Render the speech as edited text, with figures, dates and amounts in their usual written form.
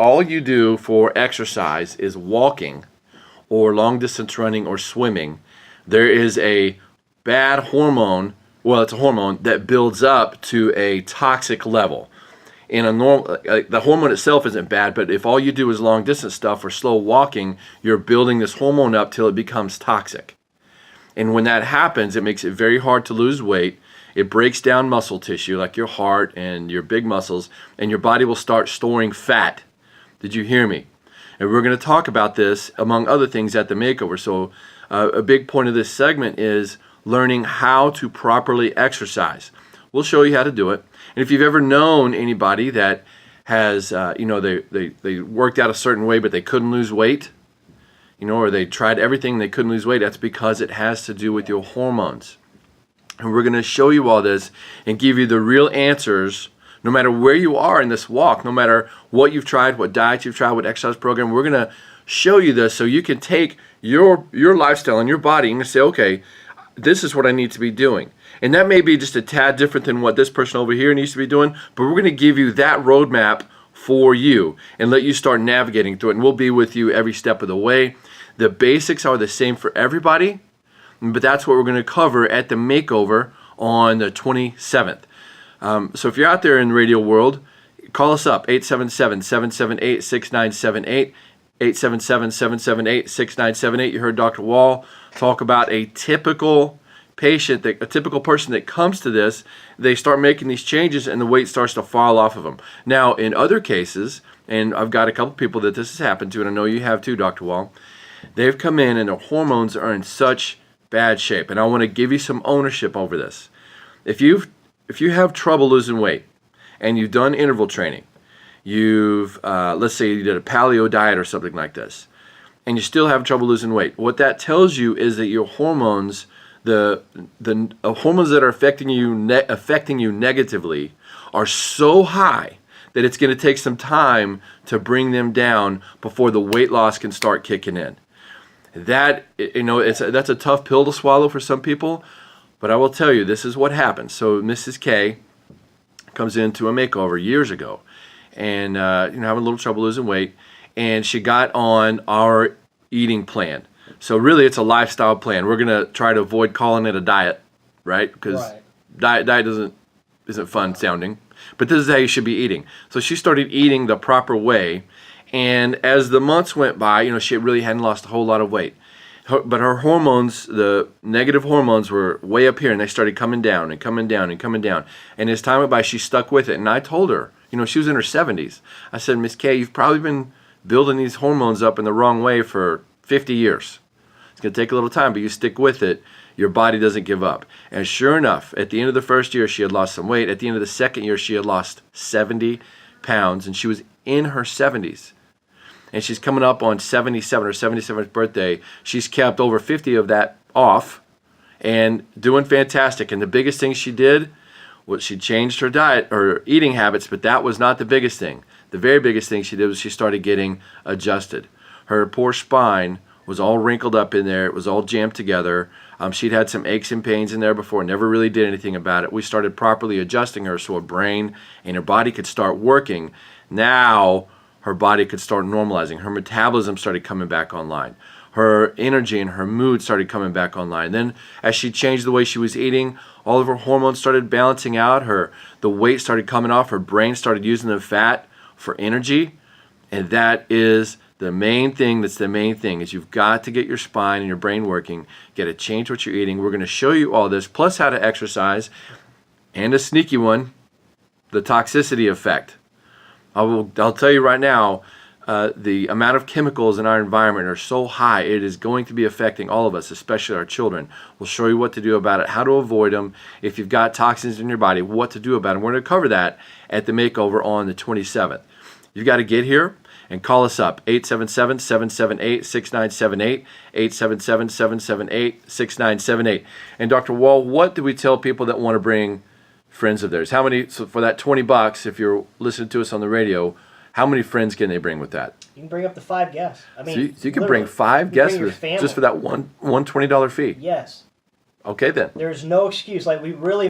all you do for exercise is walking or long distance running or swimming, there is a bad hormone, well, it's a hormone that builds up to a toxic level. In a normal, the hormone itself isn't bad, but if all you do is long distance stuff or slow walking, you're building this hormone up till it becomes toxic. And when that happens, it makes it very hard to lose weight. It breaks down muscle tissue like your heart and your big muscles, and your body will start storing fat. Did you hear me? And we're going to talk about this, among other things, at the makeover. So a big point of this segment is learning how to properly exercise. We'll show you how to do it. And if you've ever known anybody that has, they worked out a certain way but they couldn't lose weight, or they tried everything and they couldn't lose weight, that's because it has to do with your hormones. And we're going to show you all this and give you the real answers, no matter where you are in this walk, no matter what you've tried, what diet you've tried, what exercise program. We're going to show you this so you can take your lifestyle and your body and say, okay, this is what I need to be doing. And that may be just a tad different than what this person over here needs to be doing, but we're going to give you that roadmap for you and let you start navigating through it. And we'll be with you every step of the way. The basics are the same for everybody, but that's what we're going to cover at the makeover on the 27th. So if you're out there in the radio world, call us up, 877-778-6978, 877-778-6978. You heard Dr. Wall talk about a typical patient, a typical person that comes to this. They start making these changes and the weight starts to fall off of them. Now, in other cases, and I've got a couple people that this has happened to, and I know you have too, Dr. Wall, they've come in and their hormones are in such bad shape. And I want to give you some ownership over this. If you have trouble losing weight and you've done interval training, you've, let's say you did a paleo diet or something like this, and you still have trouble losing weight, what that tells you is that your hormones, the hormones that are affecting you negatively are so high that it's going to take some time to bring them down before the weight loss can start kicking in. That, that's a tough pill to swallow for some people, but I will tell you, this is what happens. So Mrs. K comes into a makeover years ago and having a little trouble losing weight, and she got on our eating plan. So really, it's a lifestyle plan. We're gonna try to avoid calling it a diet, right? Because diet isn't fun sounding. But this is how you should be eating. So she started eating the proper way, and as the months went by, she really hadn't lost a whole lot of weight. But her hormones, the negative hormones, were way up here, and they started coming down and coming down and coming down. And as time went by, she stuck with it. And I told her, she was in her 70s. I said, Miss K, you've probably been building these hormones up in the wrong way for 50 years. It's going to take a little time, but you stick with it. Your body doesn't give up. And sure enough, at the end of the first year, she had lost some weight. At the end of the second year, she had lost 70 pounds, and she was in her 70s. And she's coming up on 77, her 77th birthday. She's kept over 50 of that off and doing fantastic. And the biggest thing she did was she changed her diet or eating habits, but that was not the biggest thing. The very biggest thing she did was she started getting adjusted. Her poor spine was all wrinkled up in there. It was all jammed together. She'd had some aches and pains in there before, never really did anything about it. We started properly adjusting her so her brain and her body could start working. Now her body could start normalizing. Her metabolism started coming back online. Her energy and her mood started coming back online. Then as she changed the way she was eating, all of her hormones started balancing out. The weight started coming off. Her brain started using the fat for energy. And that is the main thing. That's the main thing, is you've got to get your spine and your brain working. You got to change what you're eating. We're going to show you all this, plus how to exercise, and a sneaky one, the toxicity effect. I'll tell you right now, the amount of chemicals in our environment are so high, it is going to be affecting all of us, especially our children. We'll show you what to do about it, how to avoid them. If you've got toxins in your body, what to do about them. We're going to cover that at the makeover on the 27th. You've got to get here and call us up, 877-778-6978, 877-778-6978. And Dr. Wall, what do we tell people that want to bring friends of theirs? How many, so for that $20, if you're listening to us on the radio, how many friends can they bring with that? You can bring up to 5 guests. I mean, so you can bring 5 guests just for that one $20 fee? Yes. Okay then. There's no excuse. Like, we really